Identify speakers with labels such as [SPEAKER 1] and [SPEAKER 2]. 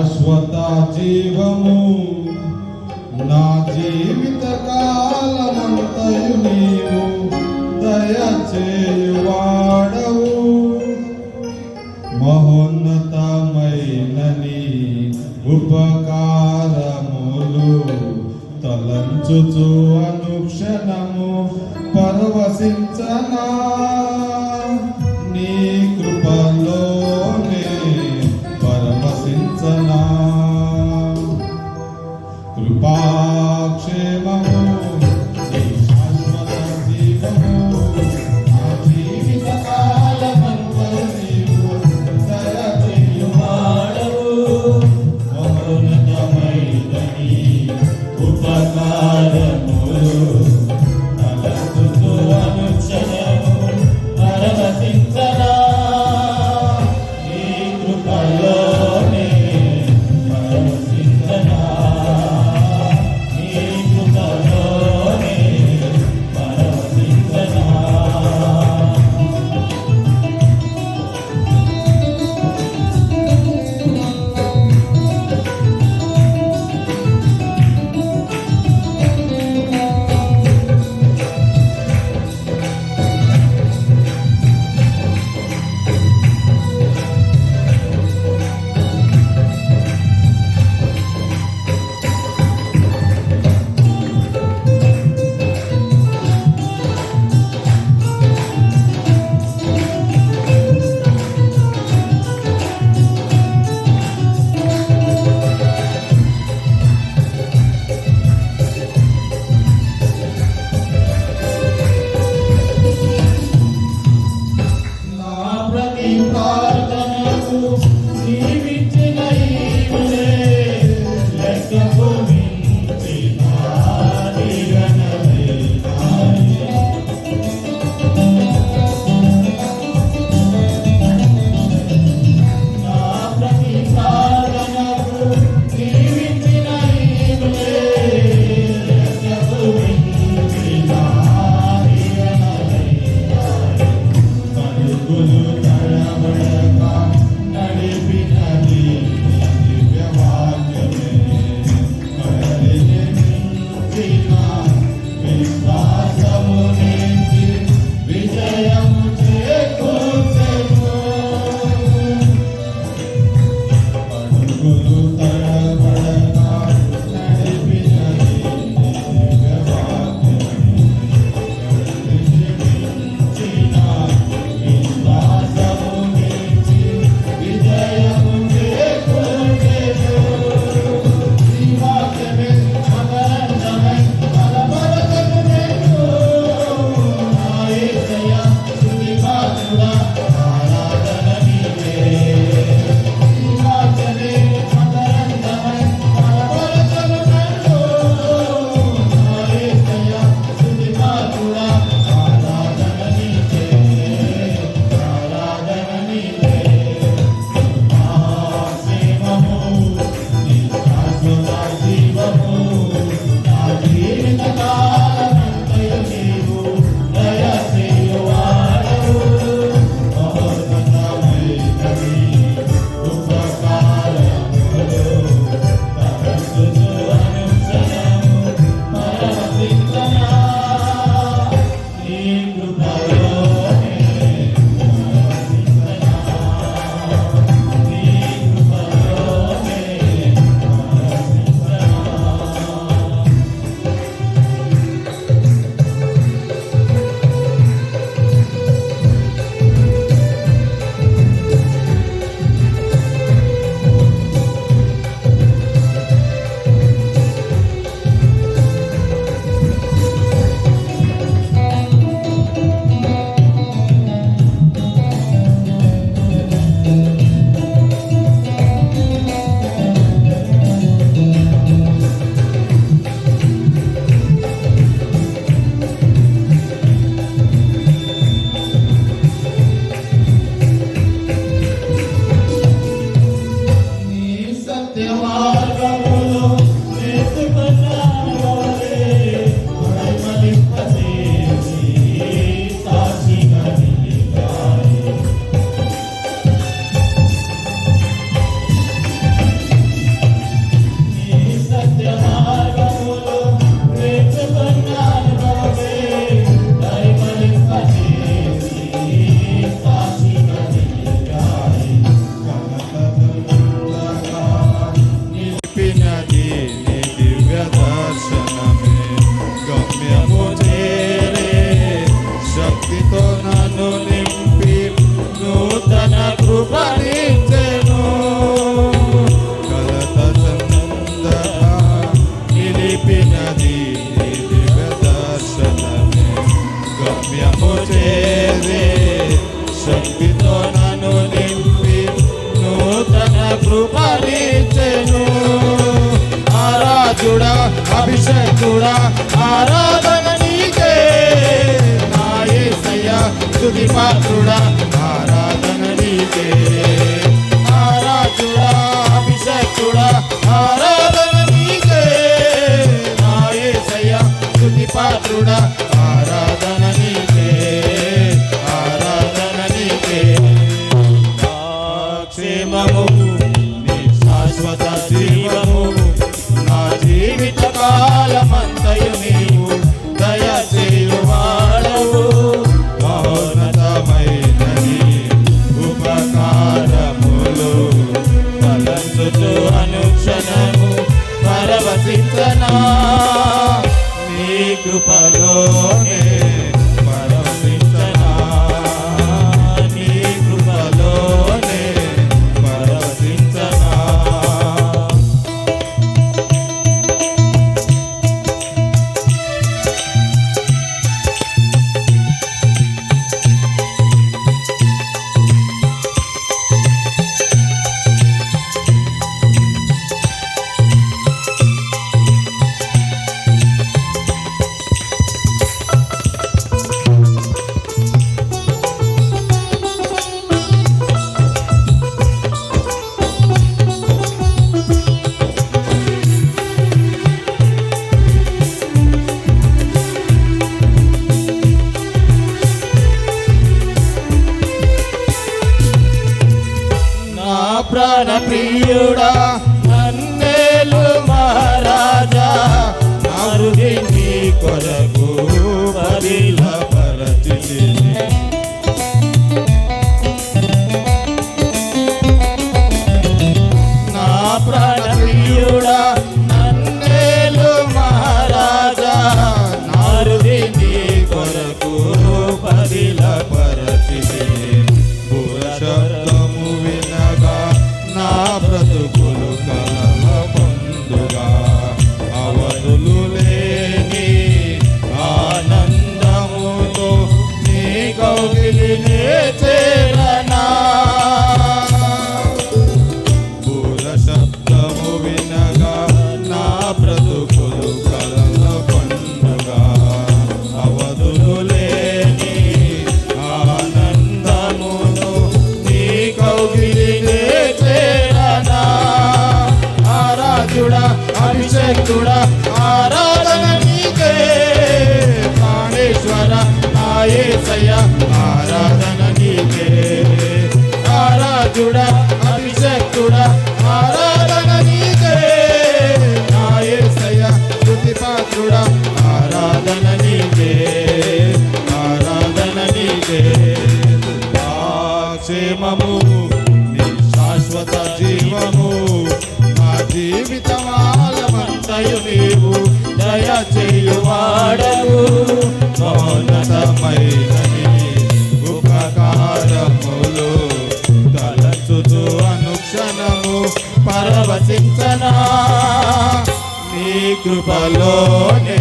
[SPEAKER 1] శాశ్వత జీవము నా జీవిత కాలమంతయు నీవు దయచేయువాడవు. మహోన్నతమైన నీ ఉపకారములు తలంచుచు అనుక్షణము పరవశించనా. నీ కృపలోనే పరవశించనా. కృపాక్షేమము నీ శాశ్వత జీవము నా జీవిత కాలమంతయు నీవు దయచేయువాడవు. మహోన్నతమైన నీ ఉపకారములు తలంచుచు అనుక్షణము పరవశించనా. నీ కృపలోనే పరవశించనా. నీ కృపలోనే పరవశించనా.
[SPEAKER 2] కృపనిచ్చెను. కలత చందగా నిలిపినది దివ్య దర్శనమే. గమ్యము చేరే శక్తితో నన్ను నింపి నూతన కృపనిచ్చెను. ఆరాధుడా అభిషేకుడా ఆరాధన నీకే నా యేసయ్యా స్తుతి పాత్రుడా ఆరాధన నీకే. ఆరాధుడా అభిషేకుడా ఆరాధన నీకే నా యేసయ్యా స్తుతి పాత్రుడా ఆరాధన నీకే. ఆరాధన నీకే. క్షేమము నీ శాశ్వత జీవము నా జీవిత కాలమంతయు నీవు దయచేయువాడవు. మౌనతమైనది ఉపకారములు తలంచుచు అనుక్షణము పరవశించనా నీ కృపలోనే పరవశించనా. నీ కృపలోనే పరవశించనా. ప్రాణ ప్రియుడా నన్నేలు మహారాజా నారుది నీ కొరకు పదిల పరచితిని. నా ప్రాణ ప్రియుడా నన్నేలు మహారాజా నారుది నీ కొరకు పదిల పరచితిని. శబ్దము వినగా నా బ్రతుకులు కలల పొందుగా అవధులు లేని ఆనందముతో నీ కౌగిలినే చేరనా. పూల శబ్దము వినగా నా బ్రతుకులు కలల పొందుగా అవధులు లేని ఆనందమును కౌగిలినే చేరనా. ఆరాధుడా అభిషేకుడా ఆరాధన నీకే ప్రాణేశ్వర నా యేసయ్యా ఆరాధన నీకే. ఆరాధుడా అభిషేకుడా ఆరాధన నీకే నా యేసయ్యా స్తుతి పాత్రుడా ఆరాధన నీకే. ఆరాధన నీకే. క్షేమము నీ శాశ్వత జీవము నా జీవితమాలమంతయు నీవు దయచేయువాడవు. మౌనతమైనది ఉపకారములు తలచుచు అనుక్షణము పరవశించనా నీ కృపలోనే